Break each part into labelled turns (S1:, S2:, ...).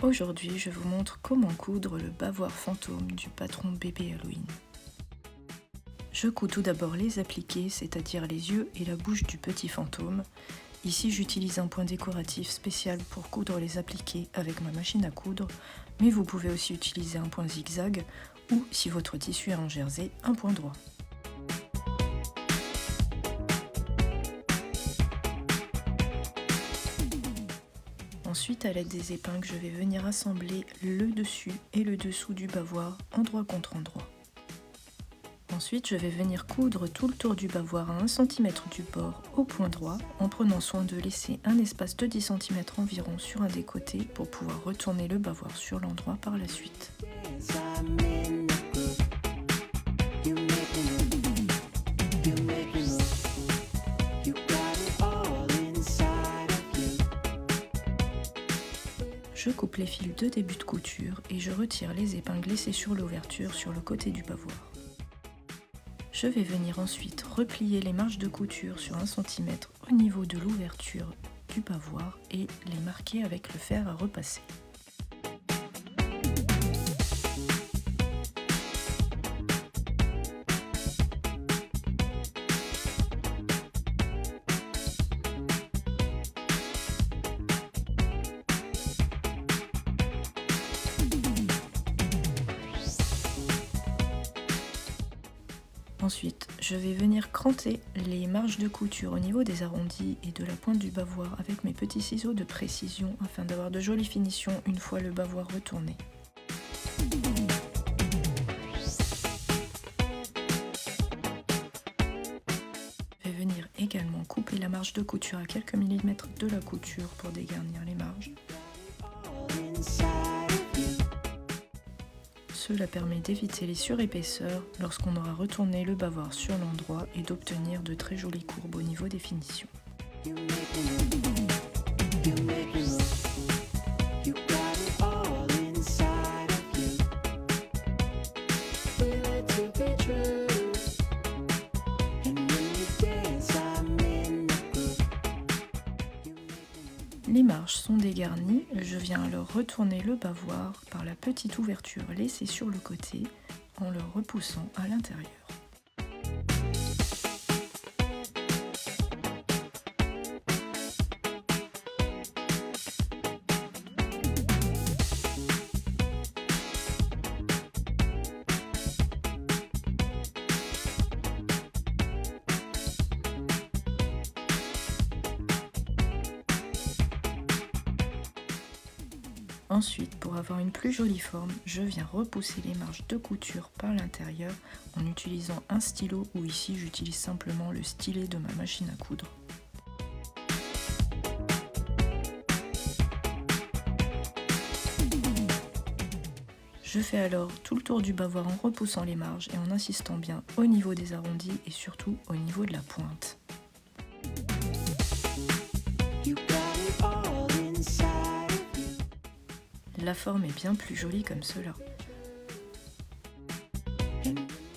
S1: Aujourd'hui, je vous montre comment coudre le bavoir fantôme du patron bébé Halloween. Je couds tout d'abord les appliqués, c'est-à-dire les yeux et la bouche du petit fantôme. Ici, j'utilise un point décoratif spécial pour coudre les appliqués avec ma machine à coudre, mais vous pouvez aussi utiliser un point zigzag ou, si votre tissu est en jersey, un point droit. Ensuite, à l'aide des épingles, je vais venir assembler le dessus et le dessous du bavoir, endroit contre endroit. Ensuite, je vais venir coudre tout le tour du bavoir à 1 cm du bord au point droit, en prenant soin de laisser un espace de 10 cm environ sur un des côtés pour pouvoir retourner le bavoir sur l'endroit par la suite. Je coupe les fils de début de couture et je retire les épingles laissées sur l'ouverture sur le côté du bavoir. Je vais venir ensuite replier les marges de couture sur 1 cm au niveau de l'ouverture du bavoir et les marquer avec le fer à repasser. Ensuite, je vais venir cranter les marges de couture au niveau des arrondis et de la pointe du bavoir avec mes petits ciseaux de précision afin d'avoir de jolies finitions une fois le bavoir retourné. Je vais venir également couper la marge de couture à quelques millimètres de la couture pour dégarnir les marges. Cela permet d'éviter les surépaisseurs lorsqu'on aura retourné le bavoir sur l'endroit et d'obtenir de très jolies courbes au niveau des finitions. Les marges sont dégarnies, je viens alors retourner le bavoir par la petite ouverture laissée sur le côté en le repoussant à l'intérieur. Ensuite, pour avoir une plus jolie forme, je viens repousser les marges de couture par l'intérieur en utilisant un stylo ou ici j'utilise simplement le stylet de ma machine à coudre. Je fais alors tout le tour du bavoir en repoussant les marges et en insistant bien au niveau des arrondis et surtout au niveau de la pointe. La forme est bien plus jolie comme cela.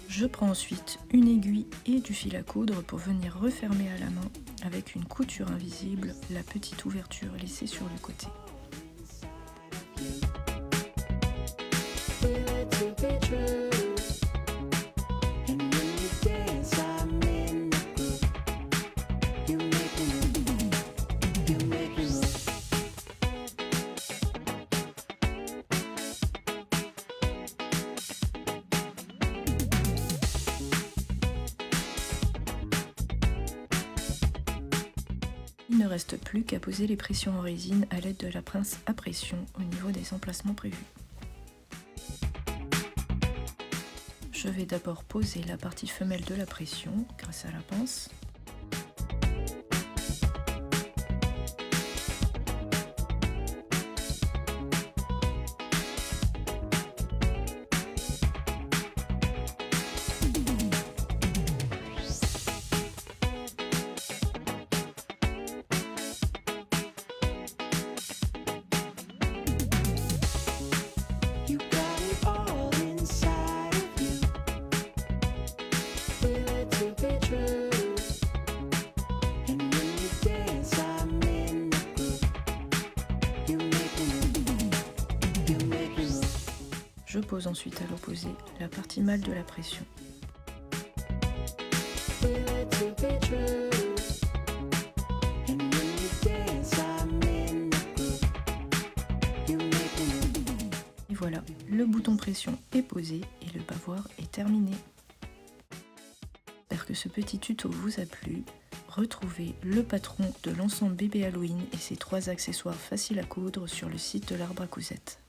S1: Je prends ensuite une aiguille et du fil à coudre pour venir refermer à la main avec une couture invisible la petite ouverture laissée sur le côté. Il ne reste plus qu'à poser les pressions en résine à l'aide de la pince à pression au niveau des emplacements prévus. Je vais d'abord poser la partie femelle de la pression grâce à la pince. pose ensuite à l'opposé la partie mâle de la pression. Et voilà, le bouton pression est posé et le bavoir est terminé. J'espère que ce petit tuto vous a plu. Retrouvez le patron de l'ensemble bébé Halloween et ses 3 accessoires faciles à coudre sur le site de l'Arbre à Cousette.